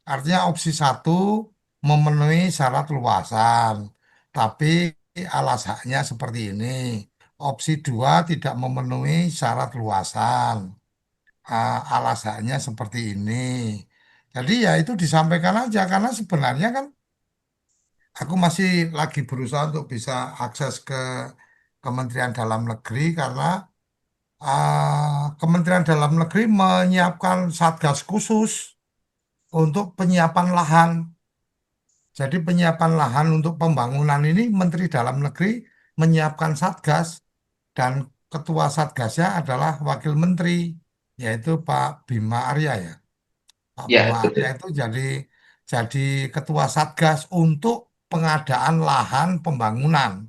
Artinya opsi satu memenuhi syarat luasan, tapi alasannya seperti ini. Opsi dua tidak memenuhi syarat luasan, alasannya seperti ini. Jadi ya itu disampaikan aja karena sebenarnya kan aku masih lagi berusaha untuk bisa akses ke Kementerian Dalam Negeri karena Kementerian Dalam Negeri menyiapkan satgas khusus untuk penyiapan lahan. Jadi penyiapan lahan untuk pembangunan ini Menteri Dalam Negeri menyiapkan satgas dan ketua satgasnya adalah wakil menteri yaitu Pak Bima Arya ya. Pak Bima Ya, Arya betul. itu jadi ketua satgas untuk pengadaan lahan pembangunan.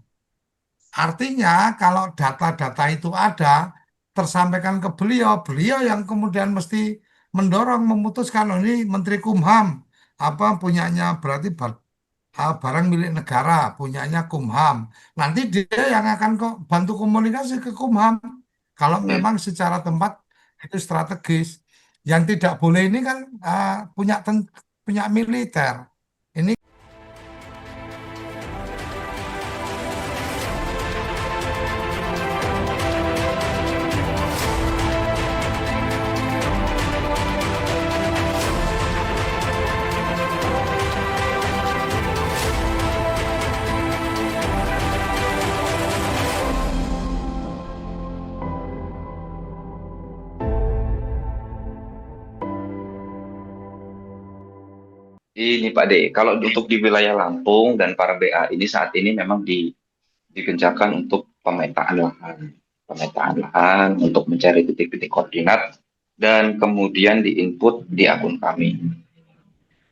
Artinya kalau data-data itu ada tersampaikan ke beliau, beliau yang kemudian mesti mendorong memutuskan oh, ini Menteri Kumham apa punyanya berarti barang milik negara punyanya Kumham. Nanti dia yang akan kok bantu komunikasi ke Kumham. Kalau Ya. memang secara tempat itu strategis. Yang tidak boleh ini kan punya militer. Ini Ini Pak D, kalau untuk di wilayah Lampung dan para BA ini saat ini memang digencarkan untuk pemetaan lahan untuk mencari titik-titik koordinat dan kemudian diinput di akun kami.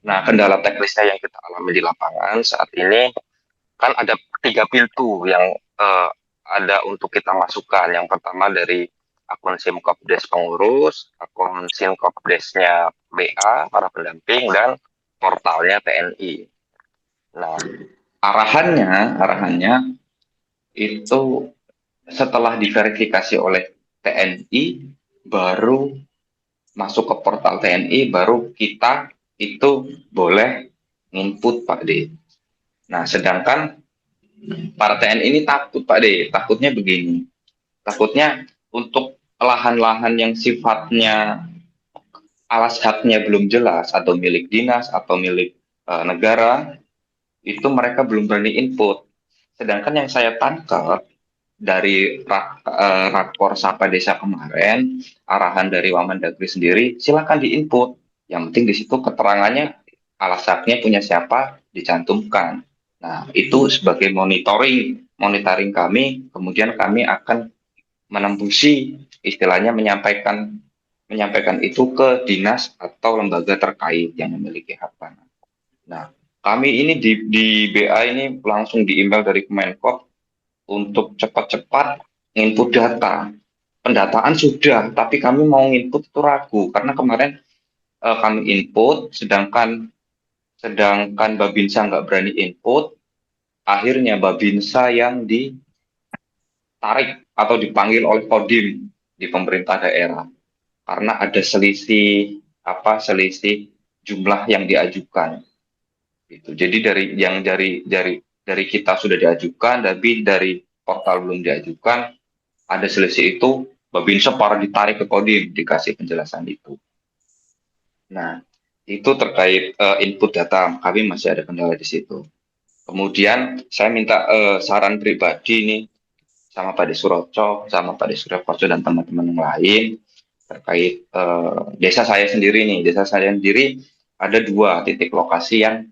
Nah, kendala teknisnya yang kita alami di lapangan saat ini kan ada tiga pintu yang eh, ada untuk kita masukkan. Yang pertama dari akun SIMKOPDES pengurus, akun SIMKOPDES-nya BA, para pendamping, dan portalnya TNI. Nah, arahannya itu setelah diverifikasi oleh TNI, baru masuk ke portal TNI, baru kita itu boleh input Pak D. Nah, sedangkan para TNI ini takut Pak D, takutnya begini, takutnya untuk lahan-lahan yang sifatnya alas haknya belum jelas atau milik dinas atau milik negara, itu mereka belum berani input. Sedangkan yang saya tangkap dari Rakor Sapa Desa kemarin, arahan dari Wamendagri sendiri, silakan diinput. Yang penting di situ keterangannya, alasannya punya siapa, dicantumkan. Nah, itu sebagai monitoring kami, kemudian kami akan menembusi, istilahnya menyampaikan itu ke dinas atau lembaga terkait yang memiliki hak tanah. Nah, kami ini di BA ini langsung di email dari Kemenkop untuk cepat-cepat input data. Pendataan sudah, tapi kami mau input itu ragu karena kemarin kami input, sedangkan Babinsa nggak berani input, akhirnya Babinsa yang ditarik atau dipanggil oleh Kodim di pemerintah daerah karena ada selisih jumlah yang diajukan. Gitu. Jadi dari kita sudah diajukan, tapi dari portal belum diajukan, ada selisih itu, Babinsa para ditarik ke Kodim, dikasih penjelasan itu. Nah, itu terkait input data, kami masih ada kendala di situ. Kemudian saya minta saran pribadi nih sama Pak Suroco, sama Pak Suryokoco dan teman-teman yang lain terkait desa saya sendiri nih. Desa saya sendiri ada dua titik lokasi yang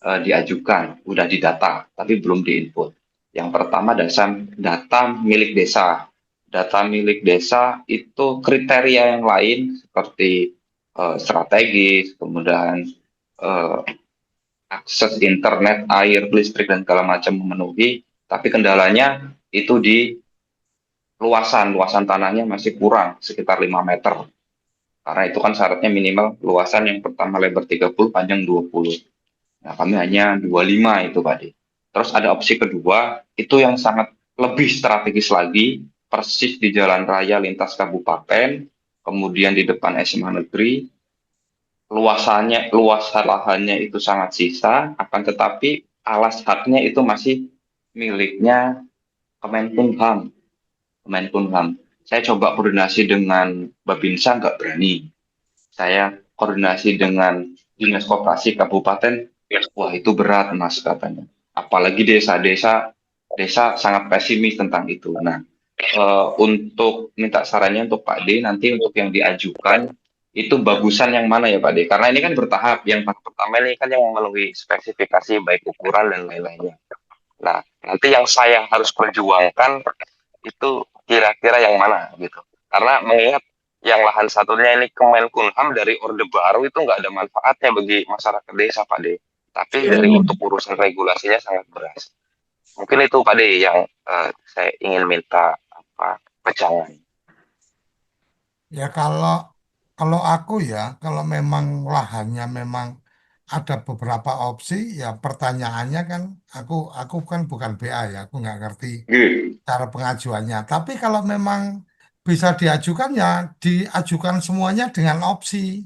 diajukan, udah didata, tapi belum diinput. Yang pertama data milik desa. Data milik desa itu kriteria yang lain seperti strategis, kemudian eh, akses internet, air, listrik, dan segala macam memenuhi, tapi kendalanya itu di luasan tanahnya masih kurang, sekitar 5 meter. Karena itu kan syaratnya minimal luasan yang pertama lebar 30, panjang 20. Nah, kami hanya 25 itu, Pak De. Terus ada opsi kedua, itu yang sangat lebih strategis lagi, persis di jalan raya lintas kabupaten, kemudian di depan SMA Negeri, luas lahannya itu sangat sisa, akan tetapi alas haknya itu masih miliknya Kemenkumham. Kemenkumham. Saya coba koordinasi dengan Babinsa nggak berani. Saya koordinasi dengan Dinas Koperasi Kabupaten, wah itu berat Mas katanya. Apalagi desa sangat pesimis tentang itu. Nah, untuk minta sarannya untuk Pak D nanti untuk yang diajukan itu bagusan yang mana ya Pak D? Karena ini kan bertahap. Yang pertama ini kan yang memenuhi spesifikasi baik ukuran dan lain-lainnya. Nah, nanti yang saya harus perjuangkan itu kira-kira yang mana gitu. Karena mengingat yang lahan satunya ini Kemenkumham dari Orde Baru itu nggak ada manfaatnya bagi masyarakat desa Pak D. Tapi dari untuk urusan regulasinya sangat berat. Mungkin itu Pak D yang saya ingin minta apa pejangan. Ya kalau aku ya, kalau memang lahannya memang ada beberapa opsi, ya pertanyaannya kan aku kan bukan BA ya, aku nggak ngerti Gitu. cara pengajuannya. Tapi kalau memang bisa diajukan ya diajukan semuanya dengan opsi.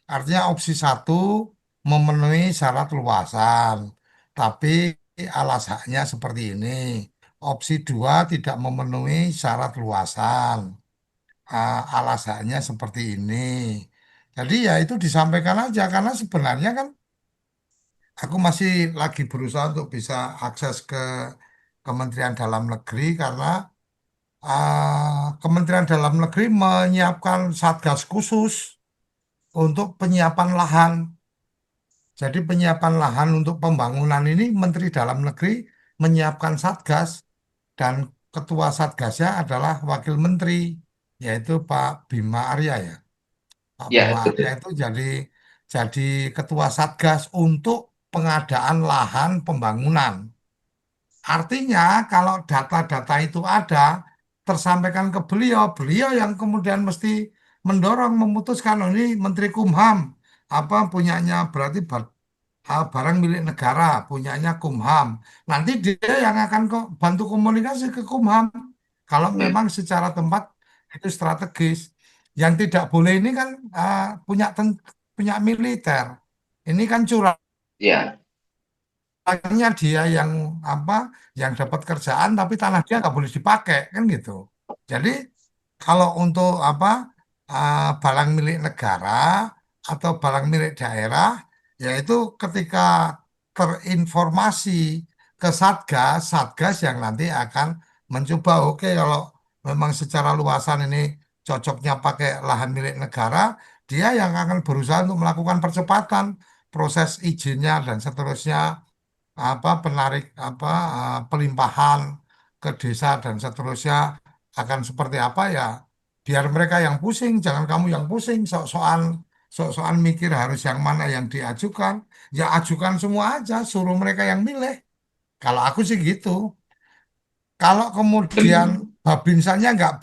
Artinya opsi satu memenuhi syarat luasan, tapi alas haknya seperti ini. Opsi dua tidak memenuhi syarat luasan, alasannya seperti ini. Jadi ya itu disampaikan aja karena sebenarnya kan aku masih lagi berusaha untuk bisa akses ke Kementerian Dalam Negeri karena Kementerian Dalam Negeri menyiapkan satgas khusus untuk penyiapan lahan. Jadi penyiapan lahan untuk pembangunan ini Menteri Dalam Negeri menyiapkan satgas dan ketua satgasnya adalah Wakil Menteri yaitu Pak Bima Arya ya. Pak Bima Ya, Arya betul. itu jadi ketua Satgas untuk pengadaan lahan pembangunan. Artinya kalau data-data itu ada tersampaikan ke beliau, beliau yang kemudian mesti mendorong memutuskan oh, ini Menteri Kumham apa punyanya berarti barang milik negara punyanya Kumham. Nanti dia yang akan kok bantu komunikasi ke Kumham. Kalau Ya, memang secara tempat itu strategis. Yang tidak boleh ini kan punya militer. Ini kan curang. ya, Hanya dia yang apa yang dapat kerjaan tapi tanah dia nggak boleh dipakai kan gitu. Jadi kalau untuk apa barang milik negara atau barang milik daerah yaitu ketika terinformasi ke Satgas, Satgas yang nanti akan mencoba oke kalau memang secara luasan ini cocoknya pakai lahan milik negara, dia yang akan berusaha untuk melakukan percepatan proses izinnya dan seterusnya penarik pelimpahan ke desa dan seterusnya akan seperti apa ya biar mereka yang pusing jangan kamu yang pusing sok-sokan mikir harus yang mana yang diajukan ya ajukan semua aja suruh mereka yang milih kalau aku sih gitu kalau kemudian benar. Babinsannya nggak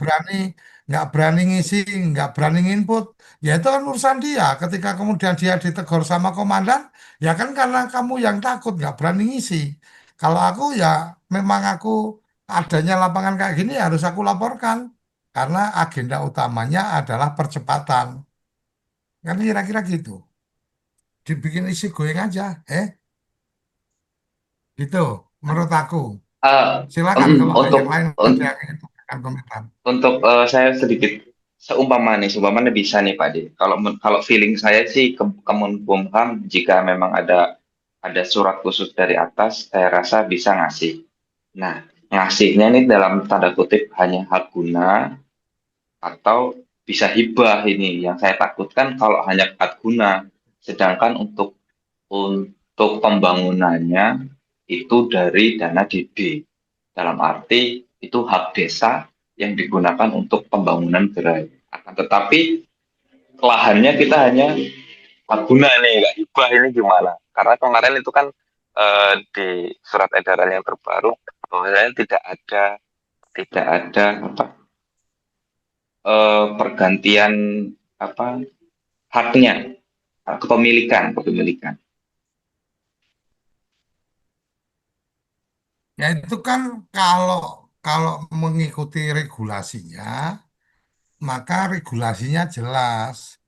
berani ngisi, nggak berani input, ya itu kan urusan dia. Ketika kemudian dia ditegur sama komandan, ya kan karena kamu yang takut nggak berani ngisi. Kalau aku ya memang aku adanya lapangan kayak gini harus aku laporkan karena agenda utamanya adalah percepatan. Kan kira-kira gitu. Dibikin isi goyang aja, gitu. Menurut aku. Silakan kalau yang Untuk lain ada yang ingin memberikan komentar. saya sedikit seumpama nih bisa nih Pak D. Kalau feeling saya sih Kemenkumham jika memang ada surat khusus dari atas, saya rasa bisa ngasih. Nah, ngasihnya ini dalam tanda kutip hanya hak guna atau bisa hibah ini. Yang saya takutkan kalau hanya hak guna, sedangkan untuk pembangunannya itu dari dana DB. Dalam arti itu hak desa yang digunakan untuk pembangunan gerai. Akan tetapi lahannya kita hanya hak guna nih, nggak hibah ini gimana? Karena kemarin itu kan di surat edaran yang terbaru bahwasanya tidak ada apa pergantian apa haknya kepemilikan. Ya itu kan kalau kalau mengikuti regulasinya, maka regulasinya jelas.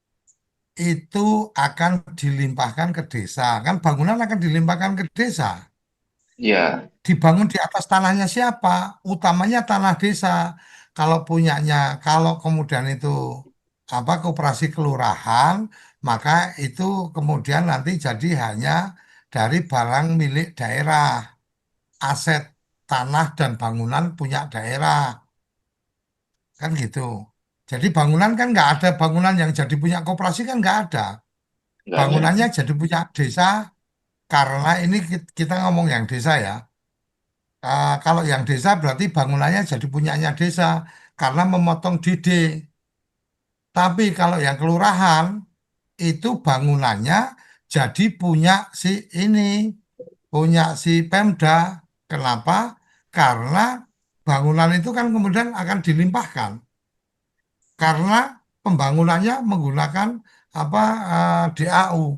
itu akan dilimpahkan ke desa. Kan bangunan akan dilimpahkan ke desa. Iya. Dibangun di atas tanahnya siapa? Utamanya tanah desa. Kalau punyanya, kalau kemudian itu apa koperasi kelurahan, maka itu kemudian nanti jadi hanya dari barang milik daerah, aset tanah dan bangunan punya daerah, kan gitu. Jadi bangunan kan nggak ada bangunan yang jadi punya koperasi kan nggak ada. Nggak ada. Bangunannya jadi punya desa karena ini kita ngomong yang desa ya. Kalau yang desa berarti bangunannya jadi punyanya desa karena memotong dede. Tapi kalau yang kelurahan itu bangunannya jadi punya si ini, punya si Pemda. Kenapa? Karena bangunan itu kan kemudian akan dilimpahkan karena pembangunannya menggunakan apa DAU,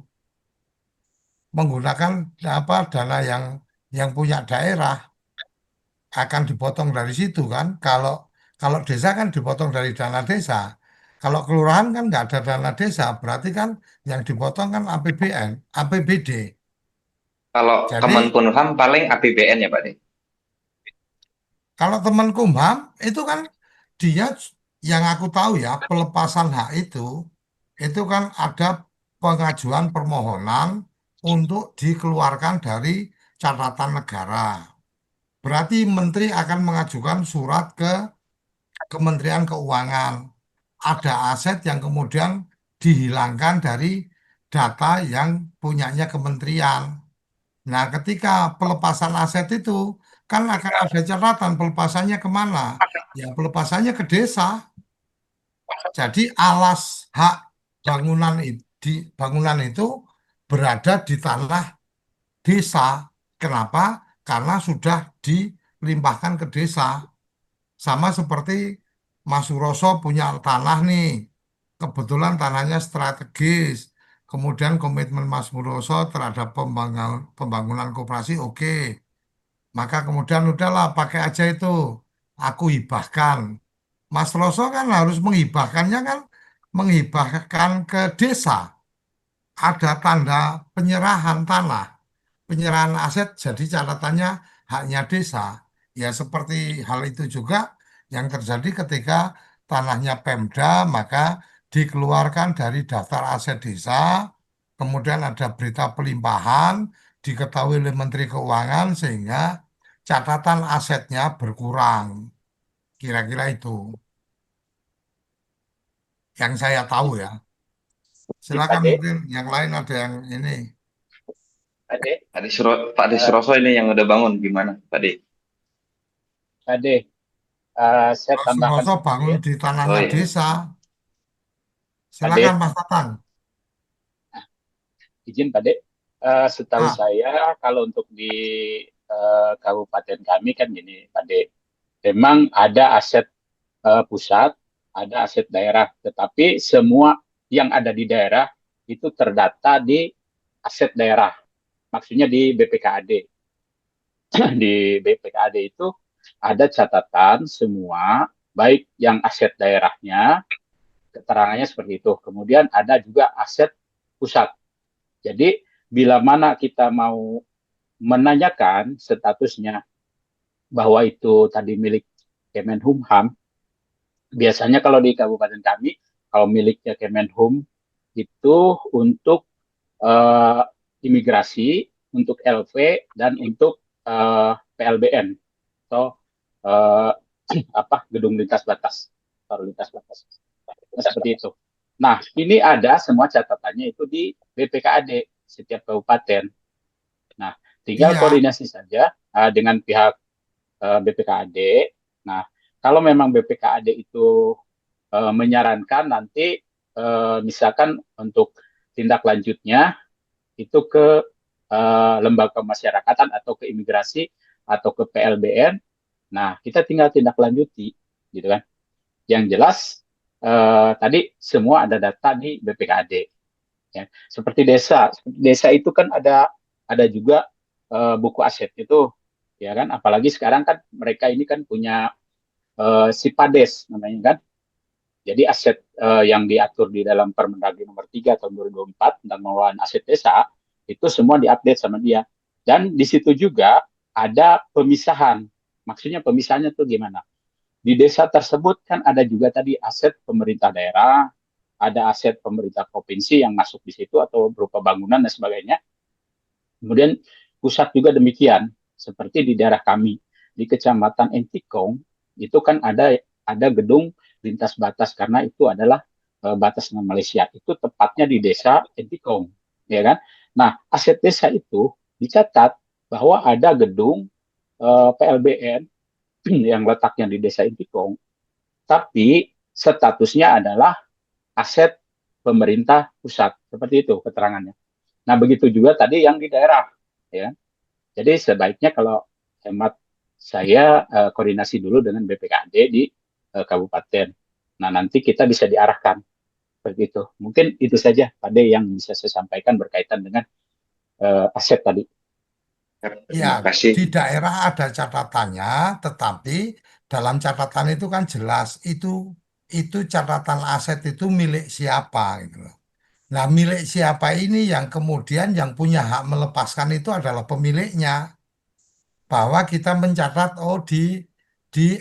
menggunakan apa dana yang punya daerah. Akan dipotong dari situ kan. Kalau kalau desa kan dipotong dari dana desa. Kalau kelurahan kan nggak ada dana desa, berarti kan yang dipotong kan APBN, APBD. Kalau Jadi Kemenkumham paling APBN ya Pak De. kalau teman Kumham itu kan dia yang aku tahu ya pelepasan hak itu kan ada pengajuan permohonan untuk dikeluarkan dari catatan negara. Berarti menteri akan mengajukan surat ke Kementerian Keuangan. Ada aset yang kemudian dihilangkan dari data yang punyanya kementerian. Nah, ketika pelepasan aset itu kan akan ada catatan pelepasannya kemana? Ya, pelepasannya ke desa. Jadi alas hak bangunan itu berada di tanah desa. Kenapa? Karena sudah dilimpahkan ke desa. Sama seperti Mas Suroso punya tanah nih. Kebetulan tanahnya strategis. Kemudian komitmen Mas Suroso terhadap pembangunan koperasi oke. Maka kemudian udahlah pakai aja itu. Aku hibahkan. Mas Suroso kan harus menghibahkannya kan menghibahkan ke desa. Ada tanda penyerahan tanah, penyerahan aset jadi catatannya haknya desa. Ya seperti hal itu juga yang terjadi ketika tanahnya Pemda maka dikeluarkan dari daftar aset desa, kemudian ada berita pelimpahan diketahui oleh Menteri Keuangan sehingga catatan asetnya berkurang. Kira-kira itu yang saya tahu ya. Jadi Pak Silakan De, mungkin yang lain ada yang ini. Pak De, Pak De eh, Suroso ini yang udah bangun gimana Pak De? Pak De, saya Mas tambahkan Suroso bangun sedikit. di Oh tanahnya iya. desa. Pak Silakan De, Mas Tatang. izin Pak De, setahu Ah, saya kalau untuk di kabupaten kami kan gini Pak De, memang ada aset pusat, ada aset daerah, tetapi semua yang ada di daerah itu terdata di aset daerah, maksudnya di BPKAD. Di BPKAD itu ada catatan semua, baik yang aset daerahnya, keterangannya seperti itu. Kemudian ada juga aset pusat. Jadi bila mana kita mau menanyakan statusnya bahwa itu tadi milik Kemenkumham, biasanya kalau di kabupaten kami, kalau miliknya Kemenhum itu untuk uh, imigrasi, untuk LV, dan untuk PLBN atau uh, apa gedung lintas batas, atau lintas batas. Nah, seperti itu. Nah, ini ada semua catatannya itu di BPKAD setiap kabupaten. Nah, tinggal iya, koordinasi saja dengan pihak BPKAD. Nah, kalau memang BPKAD itu menyarankan nanti misalkan untuk tindak lanjutnya itu ke lembaga pemasyarakatan atau ke imigrasi atau ke PLBN. Nah, kita tinggal tindak lanjuti, gitu kan. Yang jelas tadi semua ada data di BPKAD. Ya. Seperti desa, desa itu kan ada juga buku aset itu, ya kan. Apalagi sekarang kan mereka ini kan punya Sipades namanya kan. Jadi aset yang diatur di dalam Permendagri nomor 3 tahun 2024 tentang pengelolaan aset desa itu semua diupdate sama dia. Dan di situ juga ada pemisahan. Maksudnya pemisahannya tuh gimana? Di desa tersebut kan ada juga tadi aset pemerintah daerah, ada aset pemerintah provinsi yang masuk di situ atau berupa bangunan dan sebagainya. Kemudian pusat juga demikian, seperti di daerah kami di Kecamatan Entikong itu kan ada gedung lintas batas karena itu adalah batas dengan Malaysia. Itu tepatnya di desa Entikong, ya kan? Nah, aset desa itu dicatat bahwa ada gedung PLBN yang letaknya di desa Entikong, tapi statusnya adalah aset pemerintah pusat. Seperti itu keterangannya. Nah, begitu juga tadi yang di daerah, ya. Jadi sebaiknya kalau hemat saya koordinasi dulu dengan BPKD di kabupaten. Nah, nanti kita bisa diarahkan seperti itu. Mungkin itu saja Pak D yang bisa saya sampaikan berkaitan dengan aset tadi. Ya, Terima kasih. di daerah ada catatannya, tetapi dalam catatan itu kan jelas itu catatan aset itu milik siapa gitu loh. Nah, milik siapa ini yang kemudian yang punya hak melepaskan itu adalah pemiliknya. Bahwa kita mencatat oh di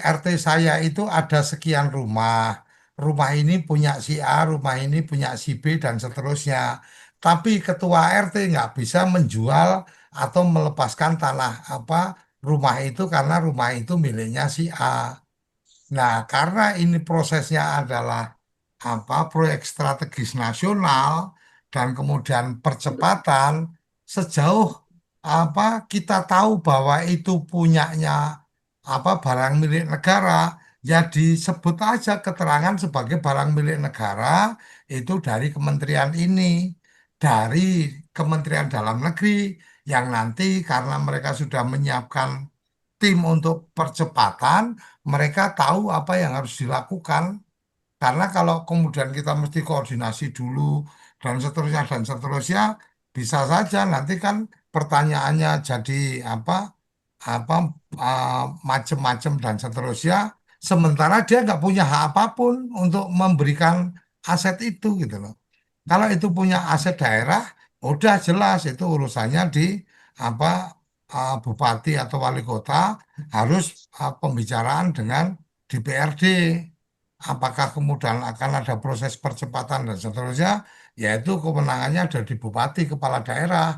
RT saya itu ada sekian rumah. Rumah ini punya si A, rumah ini punya si B dan seterusnya. Tapi ketua RT nggak bisa menjual atau melepaskan tanah apa rumah itu karena rumah itu miliknya si A. Nah, karena ini prosesnya adalah apa proyek strategis nasional dan kemudian percepatan sejauh apa kita tahu bahwa itu punyanya apa barang milik negara ya disebut aja keterangan sebagai barang milik negara itu dari kementerian ini dari Kementerian Dalam Negeri yang nanti karena mereka sudah menyiapkan tim untuk percepatan mereka tahu apa yang harus dilakukan karena kalau kemudian kita mesti koordinasi dulu dan seterusnya bisa saja nanti kan pertanyaannya jadi apa apa macem-macem dan seterusnya. Sementara dia nggak punya hak apapun untuk memberikan aset itu gitu loh. Kalau itu punya aset daerah, udah jelas itu urusannya di apa bupati atau wali kota harus pembicaraan dengan DPRD. Apakah kemudian akan ada proses percepatan dan seterusnya, yaitu kewenangannya ada di bupati kepala daerah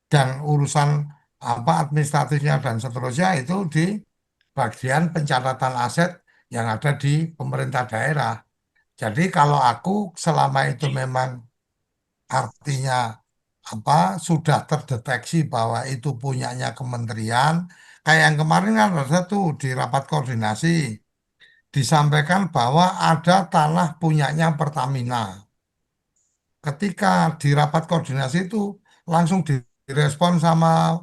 dan urusan apa administratifnya dan seterusnya itu di bagian pencatatan aset yang ada di pemerintah daerah. Jadi kalau aku selama itu memang artinya apa sudah terdeteksi bahwa itu punyanya kementerian, kayak yang kemarin kan ada tuh di rapat koordinasi disampaikan bahwa ada tanah punyanya Pertamina. Ketika di rapat koordinasi itu langsung direspon sama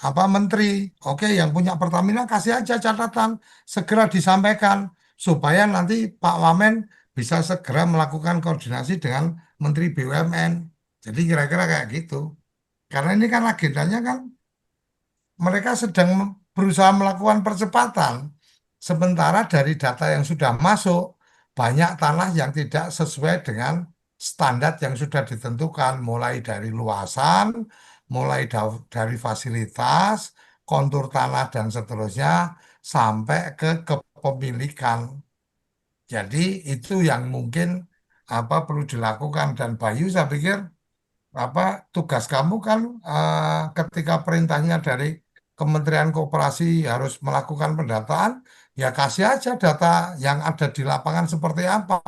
apa menteri, oke yang punya Pertamina kasih aja catatan, segera disampaikan supaya nanti Pak Wamen bisa segera melakukan koordinasi dengan Menteri BUMN. Jadi kira-kira kayak gitu. Karena ini kan agendanya kan mereka sedang berusaha melakukan percepatan. Sementara dari data yang sudah masuk, banyak tanah yang tidak sesuai dengan standar yang sudah ditentukan, mulai dari luasan, mulai dari fasilitas, kontur tanah, dan seterusnya, sampai ke kepemilikan. Jadi itu yang mungkin apa perlu dilakukan dan Bayu saya pikir apa tugas kamu kan ketika perintahnya dari Kementerian Koperasi harus melakukan pendataan, ya kasih aja data yang ada di lapangan seperti apa.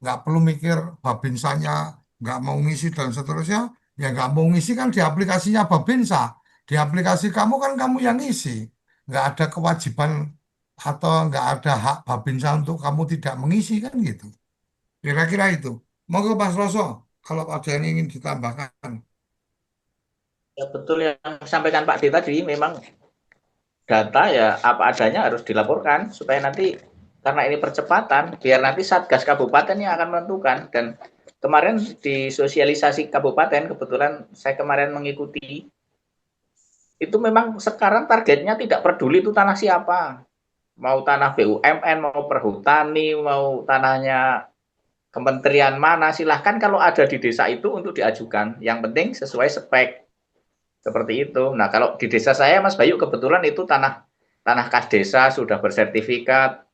Nggak perlu mikir Babinsanya nggak mau ngisi dan seterusnya. Ya nggak mau ngisi kan di aplikasinya Babinsa. Di aplikasi kamu kan kamu yang ngisi. Nggak ada kewajiban atau nggak ada hak Babinsa untuk kamu tidak mengisi kan gitu. Kira-kira itu. Monggo Mas Roso, kalau ada yang ingin ditambahkan. Ya betul yang disampaikan Pak D tadi, memang data ya apa adanya harus dilaporkan supaya nanti karena ini percepatan biar nanti Satgas Kabupaten yang akan menentukan. Dan kemarin di sosialisasi kabupaten kebetulan saya kemarin mengikuti itu memang sekarang targetnya tidak peduli itu tanah siapa. mau tanah BUMN, mau perhutani, mau tanahnya kementerian mana, silahkan kalau ada di desa itu untuk diajukan. Yang penting sesuai spek seperti itu. Nah, kalau di desa saya, Mas Bayu, kebetulan itu tanah tanah kas desa sudah bersertifikat,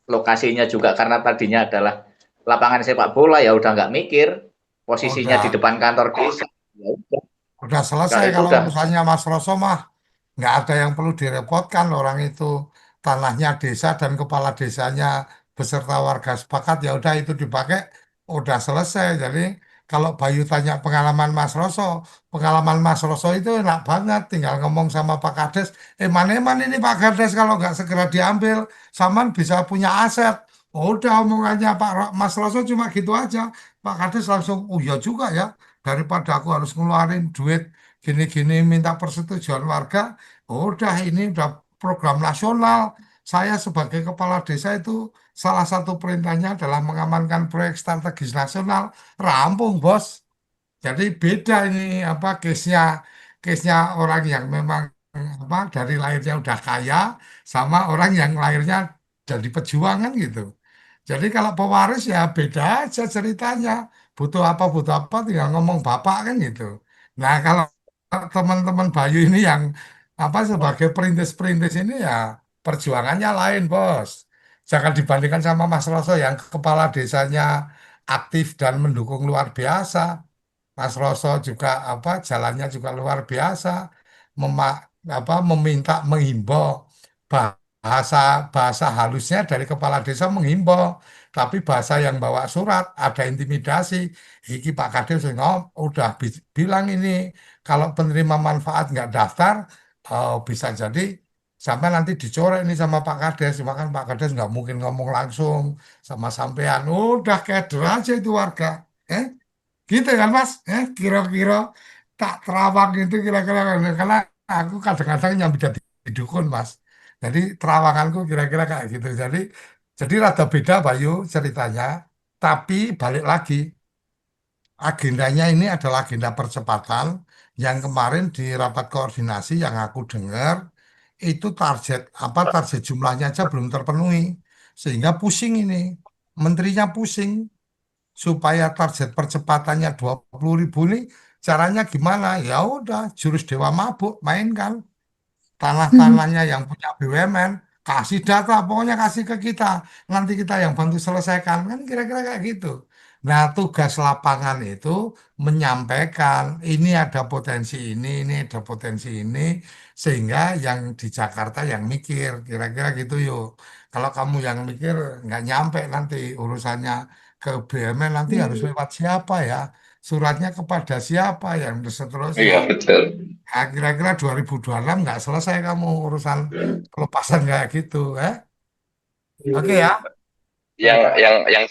lokasinya juga karena tadinya adalah lapangan sepak bola, ya udah nggak mikir, posisinya di Udah, depan kantor desa. Ya udah, udah selesai kalau itu kalau udah. urusannya Mas Roso mah. Nggak ada yang perlu direpotkan orang itu tanahnya desa dan kepala desanya beserta warga sepakat ya udah itu dipakai udah selesai. Jadi kalau Bayu tanya pengalaman Mas Roso, pengalaman Mas Roso itu enak banget tinggal ngomong sama Pak Kades, mana ini Pak Kades kalau nggak segera diambil, Saman bisa punya aset. Oh, udah omongannya Mas Roso cuma gitu aja. Pak Kades langsung, oh ya juga ya, daripada aku harus ngeluarin duit gini-gini minta persetujuan warga. Oh, udah ini udah program nasional. Saya sebagai kepala desa itu salah satu perintahnya adalah mengamankan proyek strategis nasional. Rampung, Bos. Jadi beda ini apa case-nya orang yang memang apa dari lahirnya udah kaya sama orang yang lahirnya jadi pejuangan gitu. Jadi kalau pewaris ya beda aja ceritanya. Butuh apa tinggal ngomong bapak kan gitu. Nah kalau teman-teman Bayu ini yang apa sebagai perintis-perintis ini ya perjuangannya lain bos. Jangan dibandingkan sama Mas Roso yang kepala desanya aktif dan mendukung luar biasa. Mas Roso juga apa jalannya juga luar biasa, Mema, meminta menghimbau bahasa bahasa halusnya dari kepala desa menghimbau, tapi bahasa yang bawa surat ada intimidasi. Iki Pak Kades udah bilang ini kalau penerima manfaat nggak daftar, bisa jadi sampai nanti dicoret ini sama Pak Kades, makan Pak Kades nggak mungkin ngomong langsung sama sampean, udah keder aja itu warga. Eh? Gitu kan Mas, kira-kira tak terawang itu kira-kira karena aku kadang-kadang nyambi jadi dukun Mas. Jadi terawanganku kira-kira kayak gitu. Jadi rada beda Bayu ceritanya. Tapi balik lagi, agendanya ini adalah agenda percepatan yang kemarin di rapat koordinasi yang aku dengar itu target jumlahnya aja belum terpenuhi. Sehingga pusing ini. Menterinya pusing supaya target percepatannya 20.000 ini caranya gimana? Ya udah, jurus dewa mabuk mainkan tanah-tanahnya yang punya BUMN kasih data, pokoknya kasih ke kita, nanti kita yang bantu selesaikan kan kira-kira kayak gitu. Nah, tugas lapangan itu menyampaikan ini ada potensi ini ada potensi ini, sehingga yang di Jakarta yang mikir, kira-kira gitu yuk. Kalau kamu yang mikir nggak nyampe nanti urusannya ke BUMN nanti harus lewat siapa ya? Suratnya kepada siapa yang seterusnya. Iya betul. Ya, kira-kira 2026 nggak selesai kamu urusan pelepasan kayak gitu, eh? Oke ya. Yang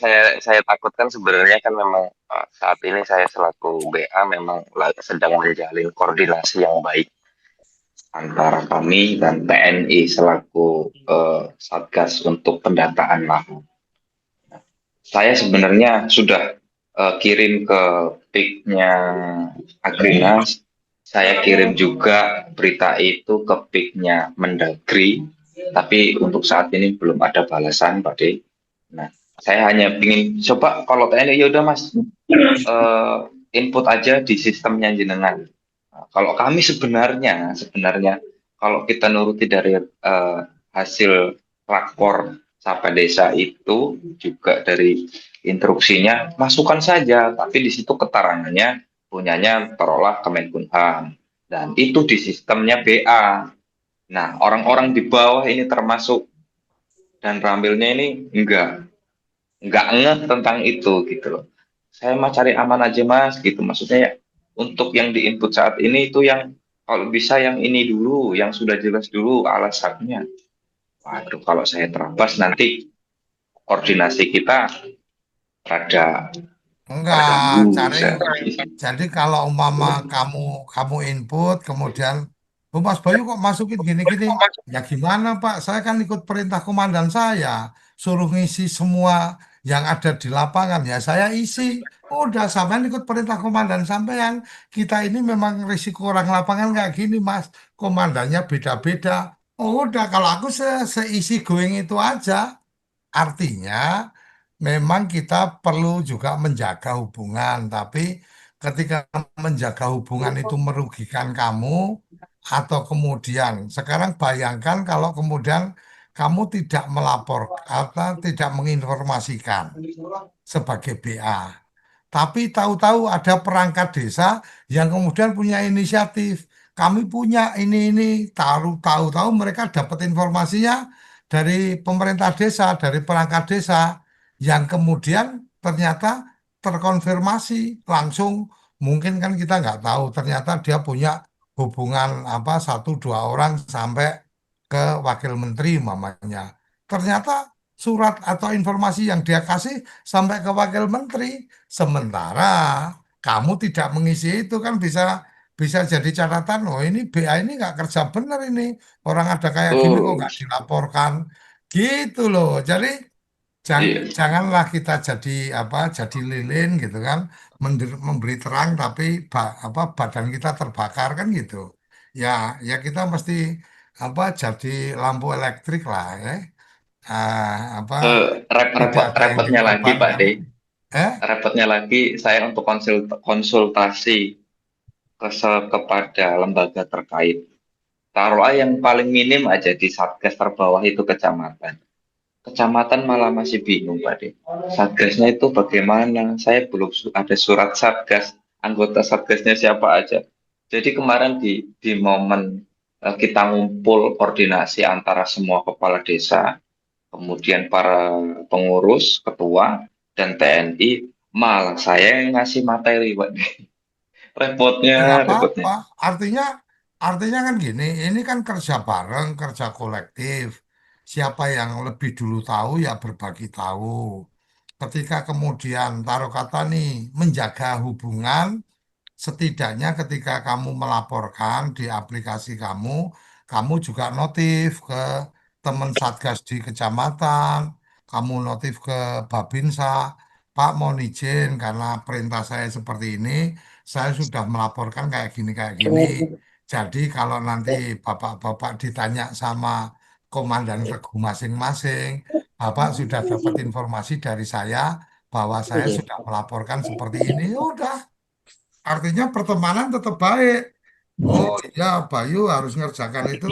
saya takutkan sebenarnya kan memang saat ini saya selaku BA memang sedang menjalin koordinasi yang baik antara kami dan TNI selaku Satgas untuk pendataan lahan. Saya sebenarnya sudah kirim ke PIK-nya Agrinas, saya kirim juga berita itu ke PIK-nya Mendagri, tapi untuk saat ini belum ada balasan, Pak D. Nah, saya hanya ingin coba kalau TNI ya udah Mas, input aja di sistemnya jenengan. Nah, kalau kami sebenarnya kalau kita nuruti dari hasil rakor Sapa Desa itu juga dari instruksinya masukkan saja, tapi di situ keterangannya punyanya taruhlah Kemenkumham dan itu di sistemnya BA. Nah, orang-orang di bawah ini termasuk dan rambilnya ini enggak ngeh tentang itu gitu loh. Saya mau cari aman aja Mas gitu. Maksudnya ya untuk yang di input saat ini itu yang kalau bisa yang ini dulu, yang sudah jelas dulu alasannya. Waduh, kalau saya terabas nanti koordinasi kita rada Enggak, terganggu. cari. Jadi kalau umpama kamu input, kemudian, oh Mas Bayu kok masukin gini-gini? Ya gimana Pak? Saya kan ikut perintah komandan saya, suruh ngisi semua yang ada di lapangan. Ya saya isi. Udah sampean ikut perintah komandan sampean. Kita ini memang risiko orang lapangan kayak gini Mas. Komandannya beda-beda. Udah, kalau aku seisi going itu aja. Artinya memang kita perlu juga menjaga hubungan, tapi ketika menjaga hubungan itu merugikan kamu, atau kemudian sekarang bayangkan kalau kemudian kamu tidak melapor atau tidak menginformasikan sebagai BA. Tapi tahu-tahu ada perangkat desa yang kemudian punya inisiatif. Kami punya ini, tahu-tahu mereka dapat informasinya dari pemerintah desa, dari perangkat desa, yang kemudian ternyata terkonfirmasi langsung. Mungkin kan kita nggak tahu, ternyata dia punya hubungan apa satu dua orang sampai ke wakil menteri mamanya. Ternyata surat atau informasi yang dia kasih sampai ke wakil menteri. Sementara kamu tidak mengisi itu kan bisa bisa jadi catatan. Oh, ini BA ini nggak kerja bener ini. Orang ada kayak gini kok Oh, nggak dilaporkan. Gitu loh. Jadi iya. janganlah kita jadi apa jadi lilin gitu kan, memberi terang tapi apa badan kita terbakar kan gitu. Ya, ya kita mesti apa jadi lampu elektrik lah ya. Apa tidak ada yang Repotnya lagi Pak dikorbankan. De, Eh? repotnya lagi saya untuk konsultasi kepada lembaga terkait. Taruhlah yang paling minim aja di Satgas terbawah itu kecamatan. Kecamatan malah masih bingung, Pak De. Satgasnya itu bagaimana? Saya belum ada surat Satgas, anggota Satgasnya siapa aja. Jadi kemarin di momen kita ngumpul koordinasi antara semua kepala desa, kemudian para pengurus, ketua, dan TNI, malah saya yang ngasih materi, Pak De. Ya nggak Repotnya. apa-apa. Artinya, artinya kan gini, ini kan kerja bareng, kerja kolektif. Siapa yang lebih dulu tahu ya berbagi tahu. Ketika kemudian taruh kata nih menjaga hubungan, setidaknya ketika kamu melaporkan di aplikasi kamu, kamu juga notif ke teman Satgas di kecamatan, kamu notif ke Babinsa, Pak mohon izin karena perintah saya seperti ini, saya sudah melaporkan kayak gini. Jadi kalau nanti bapak-bapak ditanya sama komandan regu masing-masing, bapak sudah dapat informasi dari saya bahwa saya sudah melaporkan seperti ini. Ya udah, artinya pertemanan tetap baik. Oh iya, Bayu harus ngerjakan itu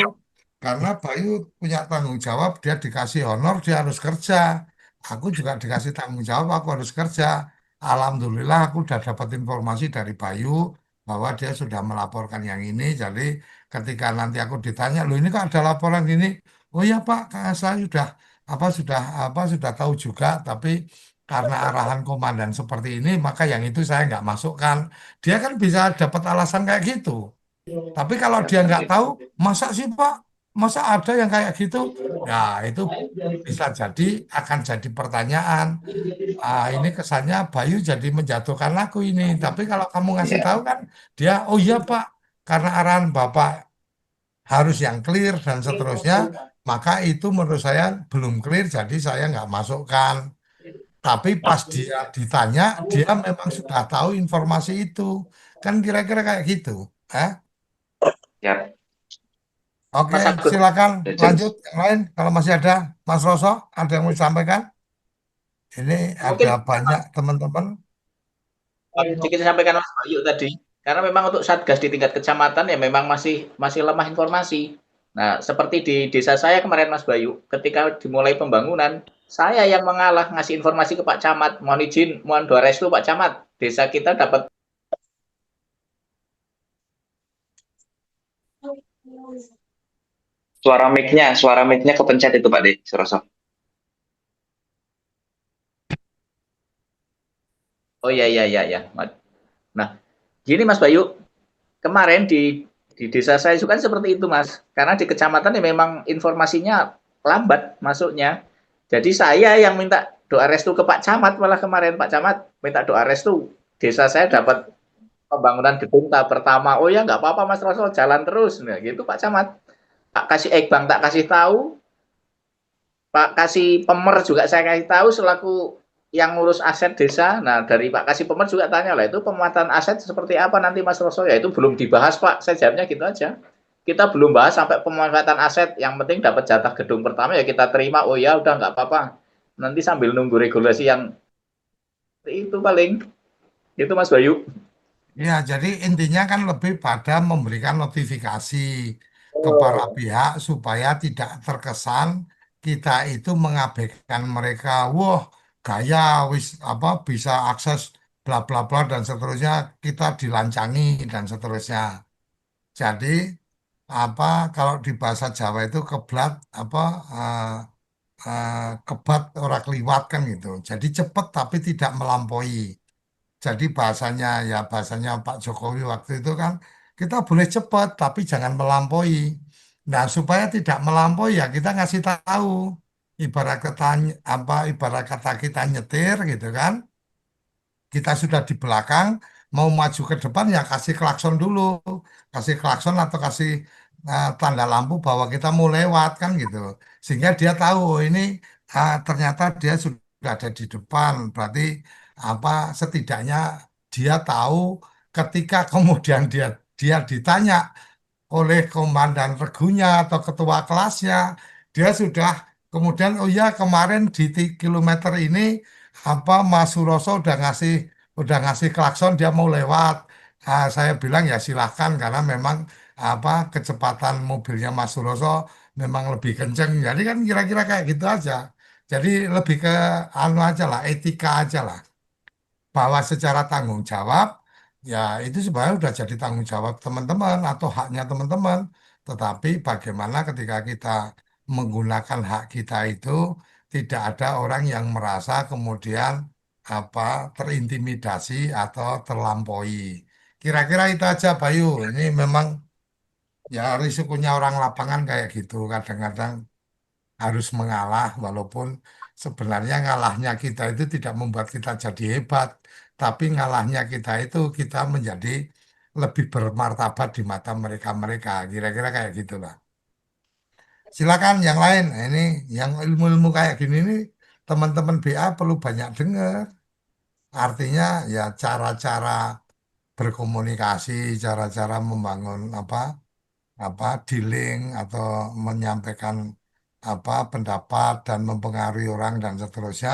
karena Bayu punya tanggung jawab, dia dikasih honor, dia harus kerja. Aku juga dikasih tanggung jawab, aku harus kerja. Alhamdulillah aku udah dapat informasi dari Bayu bahwa dia sudah melaporkan yang ini. Jadi ketika nanti aku ditanya, loh ini kok ada laporan gini? Oh iya Pak, saya sudah tahu juga, tapi karena arahan komandan seperti ini, maka yang itu saya nggak masukkan. Dia kan bisa dapat alasan kayak gitu. Tapi kalau dia nggak tahu, masa sih Pak? Masa ada yang kayak gitu? Ya itu bisa jadi akan jadi pertanyaan. Ini kesannya Bayu jadi menjatuhkan aku ini. Tapi kalau kamu ngasih tahu Ya, kan, dia, oh iya Pak, karena arahan Bapak harus yang clear dan seterusnya, maka itu menurut saya belum clear, jadi saya nggak masukkan. Tapi pas dia ditanya, dia memang sudah tahu informasi itu. Kan kira-kira kayak gitu. Eh? ya, Oke, Mas Agus, silakan udah lanjut. jelas. Yang lain, kalau masih ada, Mas Roso, ada yang mau disampaikan? Ini ada mungkin banyak teman-teman. sedikit sampaikan Mas Bayu tadi, karena memang untuk Satgas di tingkat kecamatan ya memang masih masih lemah informasi. Nah, seperti di desa saya kemarin Mas Bayu, ketika dimulai pembangunan, saya yang mengalah ngasih informasi ke Pak Camat, mohon izin, mohon doa restu Pak Camat, desa kita dapat. Suara mic-nya kepencet itu Pak De, Suroso. Oh iya iya iya ya. Nah, gini Mas Bayu, kemarin di desa saya itu kan seperti itu Mas, karena di kecamatan ya memang informasinya lambat masuknya. Jadi saya yang minta doa restu ke Pak Camat, malah kemarin Pak Camat minta doa restu. Desa saya dapat pembangunan gedung tahap pertama. Oh ya nggak apa-apa Mas Roso, jalan terus. Nah gitu Pak Camat. Pak kasih Ekbang tak kasih tahu, Pak kasih Pemer juga saya kasih tahu selaku yang ngurus aset desa. Nah dari Pak kasih Pemer juga tanya lah itu pemuatan aset seperti apa nanti Mas Roso, ya itu belum dibahas Pak. Saya jawabnya gitu aja. kita belum bahas sampai pemanfaatan aset. Yang penting dapat jatah gedung pertama ya kita terima. Oh ya udah nggak apa-apa. Nanti sambil nunggu regulasi yang itu paling itu Mas Bayu. Ya, jadi intinya kan lebih pada memberikan notifikasi kepada Oh, pihak supaya tidak terkesan kita itu mengabaikan mereka. Wah, gaya wis apa bisa akses bla bla bla dan seterusnya kita dilancangi dan seterusnya. Jadi apa kalau di bahasa Jawa itu keblat apa eh, kebat ora kliwat kan gitu. Jadi cepat tapi tidak melampaui. Jadi bahasanya ya bahasanya Pak Jokowi waktu itu kan kita boleh cepat tapi jangan melampaui. Nah supaya tidak melampaui ya kita ngasih tahu ibarat kata apa ibarat kata kita nyetir gitu kan kita sudah di belakang mau maju ke depan ya kasih klakson dulu kasih klakson atau kasih tanda lampu bahwa kita mau lewat kan gitu sehingga dia tahu oh, ini ternyata dia sudah ada di depan berarti apa setidaknya dia tahu ketika kemudian dia ditanya oleh komandan regunya atau ketua kelasnya. Dia sudah kemudian oh ya kemarin di kilometer ini apa Mas Suroso udah ngasih klakson dia mau lewat. Saya bilang ya silahkan karena memang apa kecepatan mobilnya Mas Suroso memang lebih kenceng. Jadi kan kira-kira kayak gitu aja. Jadi lebih ke anu aja lah, etika aja lah bahwa secara tanggung jawab ya itu sebenarnya udah jadi tanggung jawab teman-teman atau haknya teman-teman. Tetapi bagaimana ketika kita menggunakan hak kita itu tidak ada orang yang merasa kemudian apa terintimidasi atau terlampaui. Kira-kira itu aja Bayu. Ini memang ya risikonya orang lapangan kayak gitu. Kadang-kadang harus mengalah walaupun sebenarnya ngalahnya kita itu tidak membuat kita jadi hebat, tapi ngalahnya kita itu kita menjadi lebih bermartabat di mata mereka-mereka. Kira-kira kayak gitulah. Silakan yang lain. Nah, ini yang ilmu-ilmu kayak gini nih teman-teman BA perlu banyak dengar. Artinya ya cara-cara berkomunikasi, cara-cara membangun apa dealing atau menyampaikan apa pendapat dan mempengaruhi orang dan seterusnya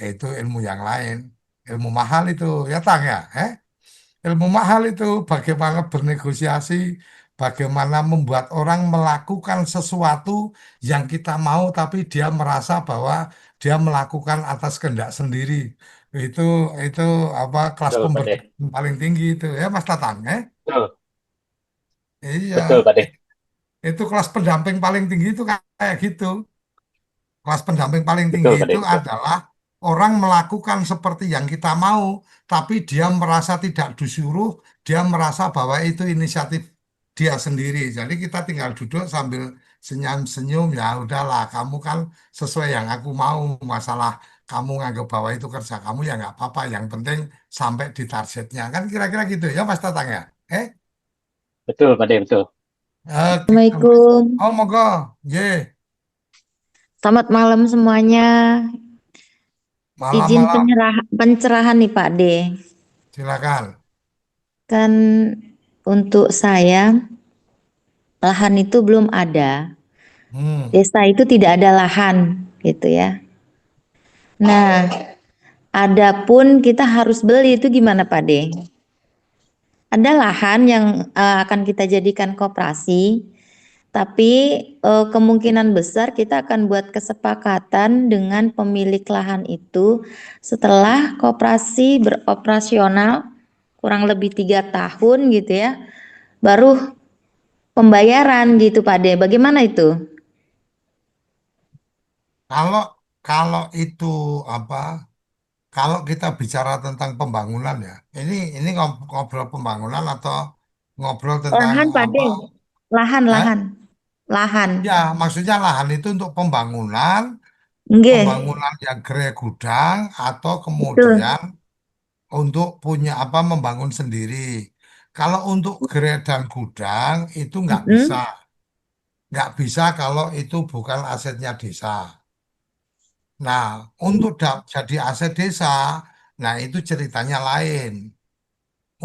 itu ilmu yang lain ilmu mahal itu ya Tang ya ilmu mahal itu bagaimana bernegosiasi bagaimana membuat orang melakukan sesuatu yang kita mau tapi dia merasa bahwa dia melakukan atas kehendak sendiri itu itu apa kelas Betul, Pak De. pemberdayaan paling tinggi itu ya Mas Tatang Betul, iya betul, Pak De. itu kelas pendamping paling tinggi itu kayak gitu. Kelas pendamping paling tinggi Betul, Pak itu De. Betul. adalah orang melakukan seperti yang kita mau, tapi dia merasa tidak disuruh, dia merasa bahwa itu inisiatif dia sendiri. Jadi kita tinggal duduk sambil senyum-senyum, ya udahlah, kamu kan sesuai yang aku mau. Masalah kamu nganggap bahwa itu kerja kamu ya nggak apa-apa. Yang penting sampai di targetnya. Kan kira-kira gitu ya Mas Tatang ya? Betul, Pak De. Betul. Gitu. Assalamualaikum. Oh, monggo. Ye, Selamat malam semuanya. Izin malam-malam. pencerahan nih Pak D. Silakan. Kan untuk saya lahan itu belum ada. Hmm. Desa itu tidak ada lahan gitu ya. Nah, adapun kita harus beli itu gimana Pak D? Ada lahan yang akan kita jadikan koperasi, tapi kemungkinan besar kita akan buat kesepakatan dengan pemilik lahan itu setelah koperasi beroperasional kurang lebih 3 tahun gitu ya, baru pembayaran gitu Pak De. Bagaimana itu? Kalau kalau itu apa? Kalau kita bicara tentang pembangunan ya, ini ngobrol pembangunan atau ngobrol tentang Lahan Pak apa? De, lahan, Eh? lahan. Ya, maksudnya lahan itu untuk pembangunan, Nggih, pembangunan yang gerai gudang atau betul. kemudian untuk punya apa membangun sendiri. Kalau untuk gerai dan gudang itu Mm-mm. nggak bisa kalau itu bukan asetnya desa. Nah, untuk jadi aset desa, nah itu ceritanya lain.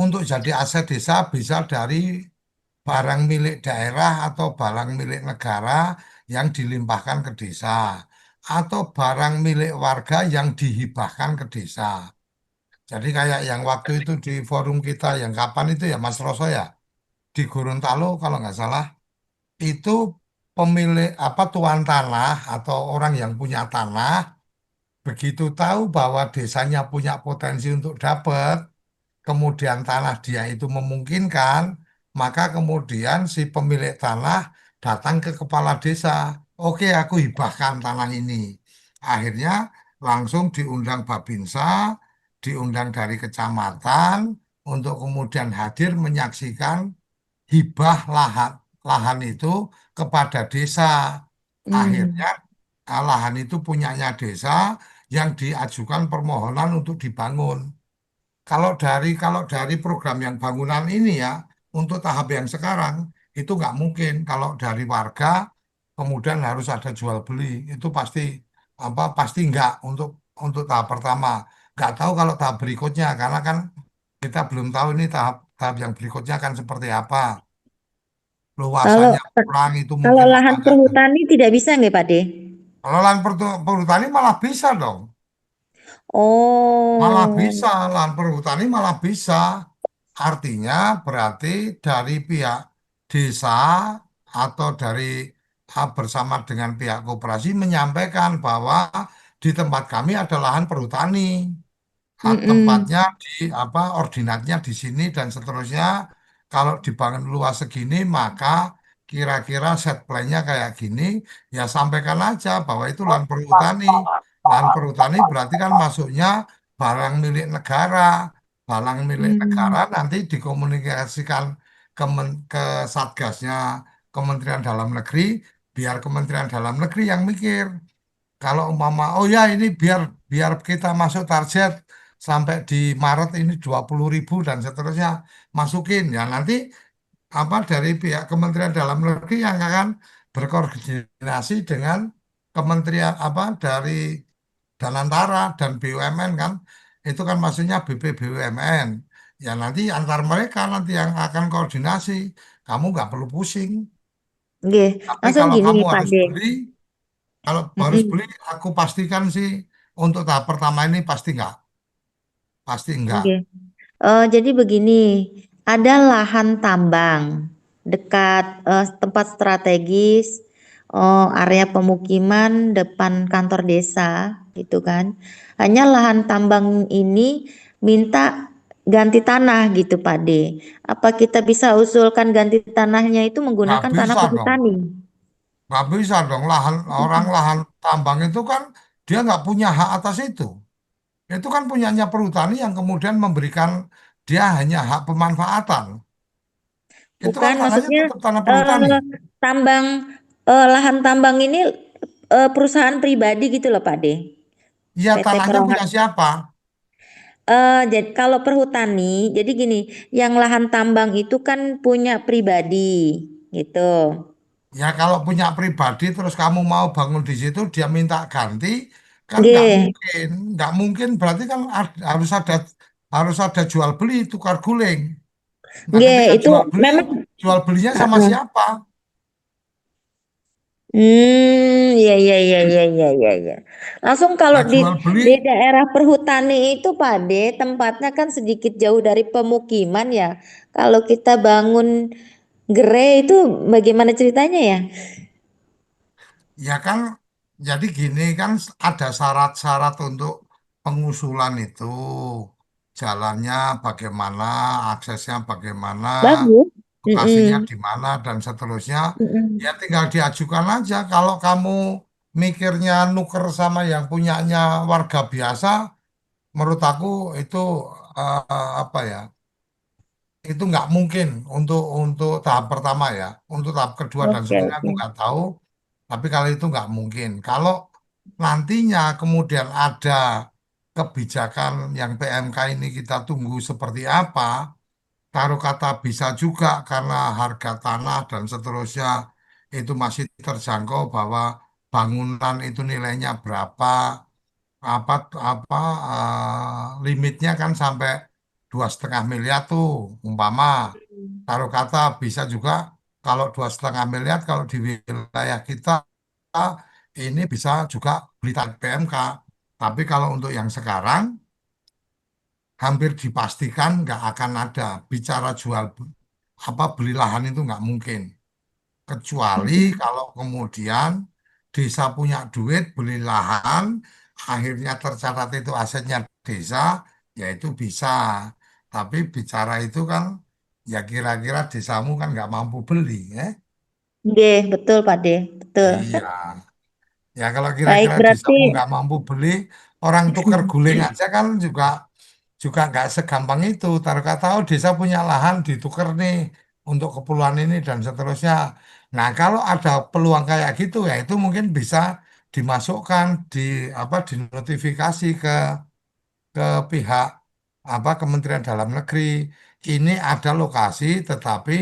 Untuk jadi aset desa bisa dari barang milik daerah atau barang milik negara yang dilimpahkan ke desa, atau barang milik warga yang dihibahkan ke desa. Jadi kayak yang waktu itu di forum kita yang kapan itu ya Mas Roso ya, di Gorontalo kalau nggak salah, itu pemilik apa tuan tanah atau orang yang punya tanah begitu tahu bahwa desanya punya potensi untuk dapat, kemudian tanah dia itu memungkinkan, maka kemudian si pemilik tanah datang ke kepala desa. Oke, aku hibahkan tanah ini. Akhirnya langsung diundang Babinsa, diundang dari kecamatan untuk kemudian hadir menyaksikan hibah lahan lahan itu kepada desa. Hmm. Akhirnya lahan itu punyanya desa yang diajukan permohonan untuk dibangun. Kalau dari program yang bangunan ini ya, untuk tahap yang sekarang itu nggak mungkin. Kalau dari warga kemudian harus ada jual beli, itu pasti pasti nggak untuk tahap pertama. Nggak tahu kalau tahap berikutnya karena kan kita belum tahu ini tahap tahap yang berikutnya kan seperti apa. Kalau Luasannya kurang itu kalau mungkin apa lahan enggak. perhutani tidak bisa nggak Pak De? Kalau lahan perhutani malah bisa dong. Malah bisa, Oh, lahan perhutani malah bisa. Artinya berarti dari pihak desa atau dari bersama dengan pihak koperasi menyampaikan bahwa di tempat kami ada lahan perhutani. mm-mm. Tempatnya di ordinatnya di sini dan seterusnya. Kalau dibangun luas segini maka kira-kira set plan-nya kayak gini, ya sampaikan aja bahwa itu lahan perhutani. Lahan perhutani berarti kan masuknya barang milik negara. Barang milik negara Hmm. nanti dikomunikasikan ke Satgasnya Kementerian Dalam Negeri, biar Kementerian Dalam Negeri yang mikir. Kalau umpama, oh ya ini biar biar kita masuk target sampai di Maret ini 20.000 dan seterusnya, masukin ya nanti dari pihak Kementerian Dalam Negeri yang akan berkoordinasi dengan Kementerian dari Danantara dan BUMN kan, itu kan maksudnya BP BUMN. Ya nanti antar mereka nanti yang akan koordinasi, kamu nggak perlu pusing. Nggih, Tapi langsung kalau gini kamu Pak harus De. beli, kalau harus beli, Mm-mm. aku pastikan sih untuk tahap pertama ini pasti enggak. Nggih. Jadi begini, ada lahan tambang dekat tempat strategis, area pemukiman depan kantor desa, gitu kan. Hanya lahan tambang ini minta ganti tanah gitu Pak D. Apa kita bisa usulkan ganti tanahnya itu Nggak menggunakan tanah bisa dong, perhutani? nggak bisa dong. Orang lahan tambang itu kan dia nggak punya hak atas itu. Itu kan punyanya perhutani yang kemudian memberikan dia hanya hak pemanfaatan. Itu kan Bukan, tanahnya maksudnya tetap tanah perhutani. eh, tambang lahan tambang ini perusahaan pribadi gitu loh Pak D. Iya PT tanahnya punya Perahan. siapa? Jadi kalau perhutani, jadi gini, yang lahan tambang itu kan punya pribadi, gitu. Ya kalau punya pribadi terus kamu mau bangun di situ dia minta ganti kan nggak Nggih, mungkin, nggak mungkin berarti kan harus ada jual beli tukar guling. Nah nggih, ketika itu memang. jual belinya sama Heeh. siapa? Iya, iya, iya, iya, iya, iya, iya. Langsung kalau Nah di jual beli daerah perhutani itu Pak De, tempatnya kan sedikit jauh dari pemukiman ya. Kalau kita bangun gerai itu bagaimana ceritanya ya? ya kan jadi gini kan ada syarat-syarat untuk pengusulan itu. Jalannya bagaimana, aksesnya bagaimana, Bagus. lokasinya Mm-mm. di mana dan seterusnya. Ya Mm-mm. tinggal diajukan aja. Kalau kamu mikirnya nuker sama yang punyanya warga biasa, menurut aku itu apa ya? Itu nggak mungkin untuk tahap pertama ya. Untuk tahap kedua dan Oke, seterusnya aku oke. nggak tahu. Tapi kalau itu nggak mungkin. Kalau nantinya kemudian ada kebijakan yang PMK ini kita tunggu seperti apa, taruh kata bisa juga karena harga tanah dan seterusnya itu masih terjangkau bahwa bangunan itu nilainya berapa, apa apa limitnya kan sampai 2,5 miliar tuh umpama. Taruh kata bisa juga kalau 2,5 miliar kalau di wilayah kita ini bisa juga beli tanah PMK. Tapi kalau untuk yang sekarang hampir dipastikan nggak akan ada bicara jual apa beli lahan itu nggak mungkin. Kecuali Mm-mm. kalau kemudian desa punya duit beli lahan, akhirnya tercatat itu asetnya desa, ya itu bisa. Tapi bicara itu kan ya kira-kira desamu kan nggak mampu beli, ya. Nggih, betul Pak De, betul. Iya. Ya kalau Baik, kira-kira berarti desamu nggak mampu beli, orang tukar guling aja kan juga nggak segampang itu. Taruh kata, oh desa punya lahan ditukar nih untuk keperluan ini dan seterusnya. Nah kalau ada peluang kayak gitu ya itu mungkin bisa dimasukkan di apa dinotifikasi ke pihak apa Kementerian Dalam Negeri. Ini ada lokasi tetapi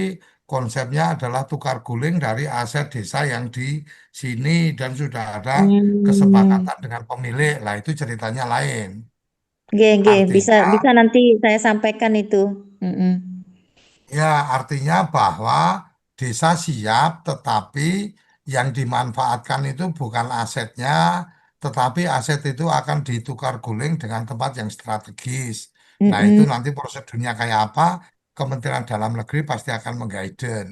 konsepnya adalah tukar guling dari aset desa yang di sini dan sudah ada hmm, kesepakatan dengan pemilik. Lah itu ceritanya lain. nggih, nggih, bisa Artinya bisa nanti saya sampaikan itu. Mm-mm. ya, artinya bahwa desa siap, tetapi yang dimanfaatkan itu bukan asetnya, tetapi aset itu akan ditukar guling dengan tempat yang strategis. Nah, itu Mm-mm. nanti prosedurnya kayak apa, Kementerian Dalam Negeri pasti akan mengguiden.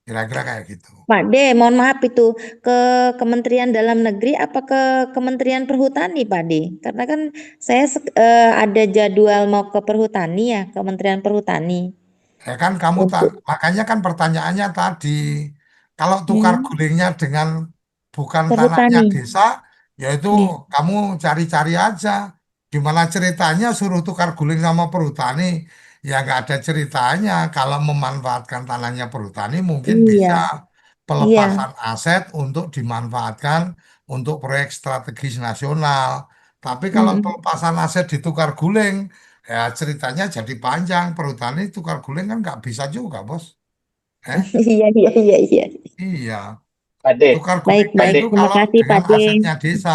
Kira-kira kayak gitu. Pak De, mohon maaf itu ke Kementerian Dalam Negeri apa ke Kementerian Perhutani, Pak De? Karena kan saya ada jadwal mau ke Perhutani ya, Kementerian Perhutani Ya kan kamu tak, untuk makanya kan pertanyaannya tadi, kalau tukar hmm, gulingnya dengan bukan tanahnya Perhutani. desa, yaitu Nggih. kamu cari-cari aja. Gimana ceritanya suruh tukar guling sama perhutani? Ya nggak ada ceritanya. Kalau memanfaatkan tanahnya perhutani mungkin Iya, bisa iya. pelepasan aset untuk dimanfaatkan untuk proyek strategis nasional. Tapi kalau Mm-mm. pelepasan aset ditukar guling, ya ceritanya jadi panjang. Perhutani tukar guling kan nggak bisa juga, Bos. Eh? Iya, iya, iya, iya. Iya. Pak De, Tukar Baik, gulingnya Pak baik. De, itu Terima kalau kasih, Pak dengan De. asetnya desa.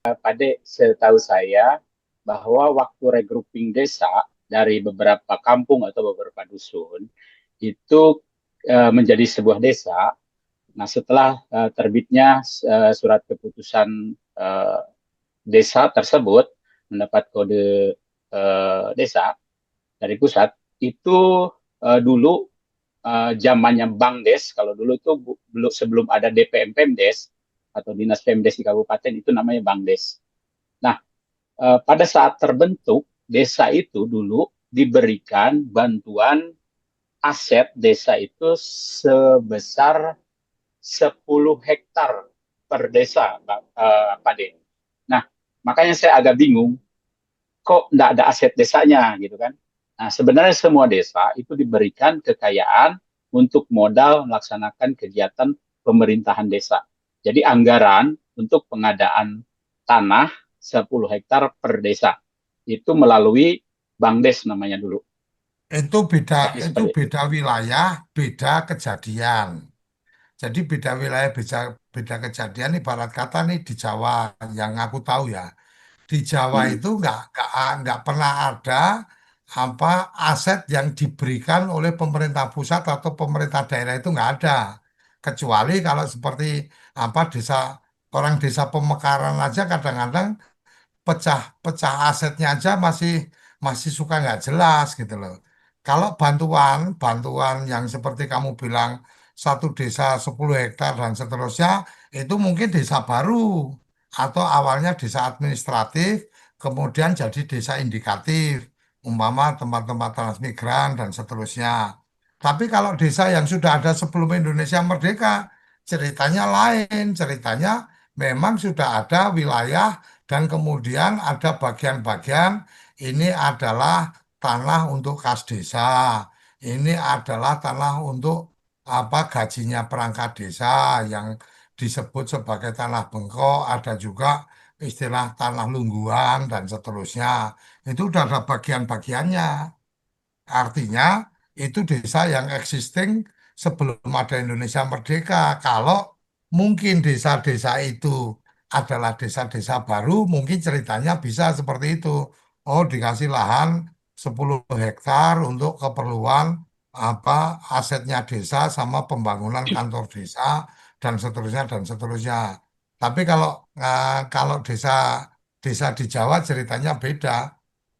Pak De, setahu saya bahwa waktu regrouping desa dari beberapa kampung atau beberapa dusun itu menjadi sebuah desa. Nah, setelah terbitnya surat keputusan eh, desa tersebut mendapat kode desa dari pusat, itu dulu zamannya Bangdes, kalau dulu itu belum sebelum ada DPM Pemdes atau Dinas Pemdes di kabupaten itu namanya Bangdes. Nah, pada saat terbentuk desa itu dulu diberikan bantuan aset desa itu sebesar 10 hektar per desa, Pak De. Nah, makanya saya agak bingung, kok tidak ada aset desanya gitu kan? Nah, sebenarnya semua desa itu diberikan kekayaan untuk modal melaksanakan kegiatan pemerintahan desa. Jadi anggaran untuk pengadaan tanah 10 hektar per desa itu melalui Bangdes namanya dulu. Jadi Itu seperti itu. beda wilayah, beda kejadian. Jadi beda wilayah, beda kejadian. Ibarat kata nih di Jawa yang aku tahu ya. Di Jawa Hmm. itu nggak pernah ada apa aset yang diberikan oleh pemerintah pusat atau pemerintah daerah itu nggak ada. Kecuali kalau seperti apa orang desa pemekaran aja kadang-kadang pecah-pecah asetnya aja masih masih suka nggak jelas gitu loh. Kalau bantuan yang seperti kamu bilang 1 desa 10 hektar dan seterusnya itu mungkin desa baru atau awalnya desa administratif kemudian jadi desa indikatif umpama tempat-tempat transmigran dan seterusnya. Tapi kalau desa yang sudah ada sebelum Indonesia merdeka ceritanya lain, ceritanya memang sudah ada wilayah dan kemudian ada bagian-bagian ini adalah tanah untuk kas desa. Ini adalah tanah untuk apa gajinya perangkat desa yang disebut sebagai tanah bengkok. Ada juga istilah tanah lungguan dan seterusnya. Itu udah ada bagian-bagiannya. Artinya itu desa yang existing sebelum ada Indonesia merdeka. Kalau mungkin desa-desa itu adalah desa-desa baru, mungkin ceritanya bisa seperti itu. Oh, dikasih lahan 10 hektar untuk keperluan apa asetnya desa sama pembangunan kantor desa dan seterusnya dan seterusnya. Tapi kalau desa desa di Jawa ceritanya beda.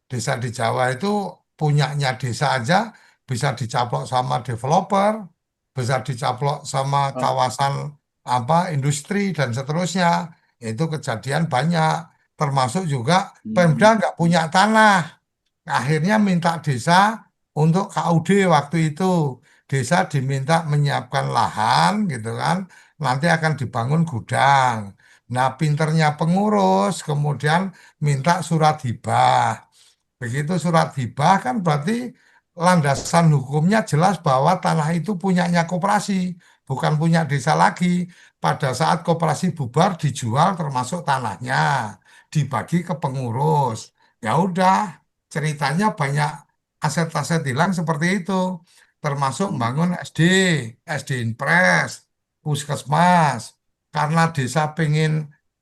Desa di Jawa itu punyanya desa aja bisa dicaplok sama developer, bisa dicaplok sama Oh, kawasan apa industri dan seterusnya. Itu kejadian banyak. Termasuk juga Pemda hmm, nggak punya tanah. Akhirnya minta desa untuk KUD waktu itu. Desa diminta menyiapkan lahan gitu kan. Nanti akan dibangun gudang. Nah, pinternya pengurus kemudian minta surat hibah. Begitu surat hibah kan berarti landasan hukumnya jelas bahwa tanah itu punyanya koperasi, bukan punya desa lagi. Pada saat koperasi bubar dijual termasuk tanahnya, dibagi ke pengurus. Ya udah, ceritanya banyak aset-aset hilang seperti itu. Termasuk hmm, membangun SD, SD Impres, Puskesmas. Karena desa pengen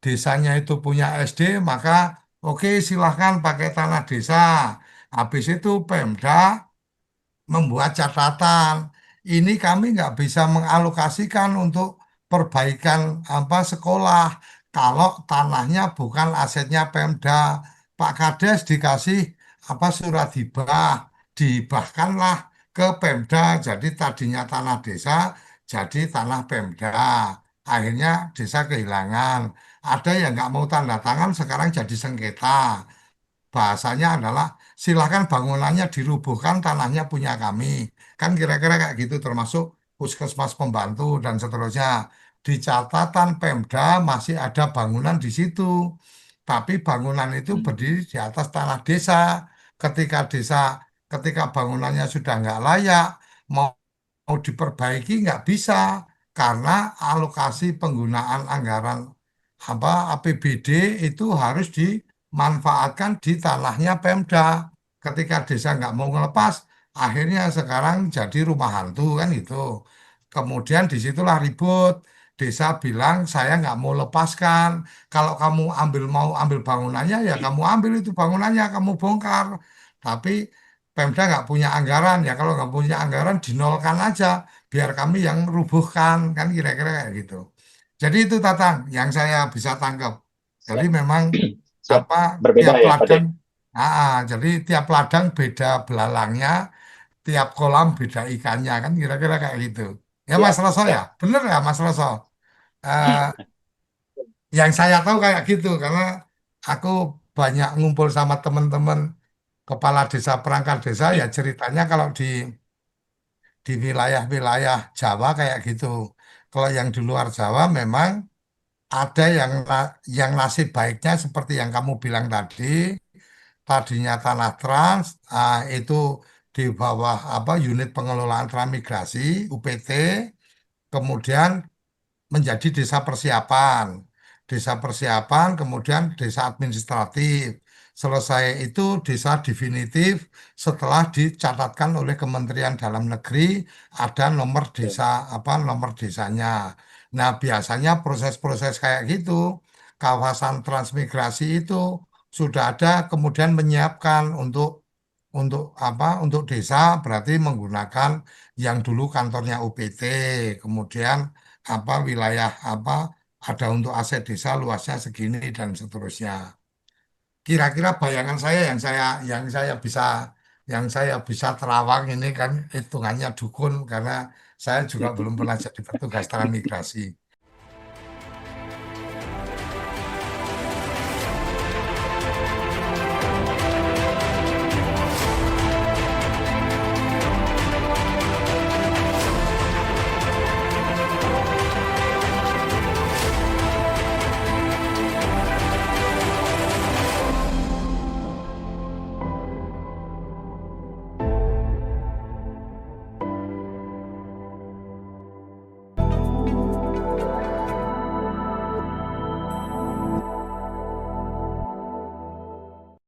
desanya itu punya SD, maka oke, silahkan pakai tanah desa. Habis itu Pemda membuat catatan. Ini kami nggak bisa mengalokasikan untuk perbaikan apa sekolah kalau tanahnya bukan asetnya Pemda. Pak Kades dikasih apa surat hibah, dihibahkanlah ke Pemda. Jadi tadinya tanah desa jadi tanah Pemda. Akhirnya desa kehilangan. Ada yang nggak mau tanda tangan sekarang jadi sengketa. Bahasanya adalah silakan bangunannya dirubuhkan, tanahnya punya kami. Kan kira-kira kayak gitu termasuk puskesmas pembantu dan seterusnya. Di catatan Pemda masih ada bangunan di situ. Tapi bangunan itu hmm. berdiri di atas tanah desa. Ketika desa, ketika bangunannya sudah nggak layak, mau, mau diperbaiki nggak bisa karena alokasi penggunaan anggaran apa APBD itu harus dimanfaatkan di tanahnya Pemda. Ketika desa nggak mau ngelepas, akhirnya sekarang jadi rumah hantu kan itu. Kemudian disitulah ribut. Desa bilang saya nggak mau lepaskan. Kalau kamu mau ambil bangunannya ya kamu ambil itu bangunannya kamu bongkar. Tapi Pemda nggak punya anggaran ya kalau nggak punya anggaran dinolkan aja biar kami yang rubuhkan kan kira-kira kayak gitu. Jadi itu Tatang yang saya bisa tangkap. Jadi Siap. memang Siap. apa Berbeda tiap ya, Pak De? ladang, jadi tiap ladang beda belalangnya, tiap kolam beda ikannya kan kira-kira kayak gitu. Ya Mas Siap, Roso ya, siap. bener ya Mas Roso. Eh, yang saya tahu kayak gitu karena aku banyak ngumpul sama teman-teman kepala desa perangkat desa ya ceritanya kalau di wilayah-wilayah Jawa kayak gitu. Kalau yang di luar Jawa memang ada yang nasib baiknya seperti yang kamu bilang tadi, tadinya tanah trans itu di bawah apa unit pengelolaan transmigrasi UPT, kemudian menjadi desa persiapan. Desa persiapan, kemudian desa administratif. Selesai itu desa definitif setelah dicatatkan oleh Kementerian Dalam Negeri ada nomor Oke. desa apa nomor desanya. Nah, biasanya proses-proses kayak gitu, kawasan transmigrasi itu sudah ada kemudian menyiapkan untuk apa? Untuk desa berarti menggunakan yang dulu kantornya UPT, kemudian apa wilayah apa ada untuk aset desa luasnya segini dan seterusnya. Kira-kira bayangan saya yang saya bisa terawang ini kan hitungannya dukun karena saya juga belum pernah jadi petugas transmigrasi.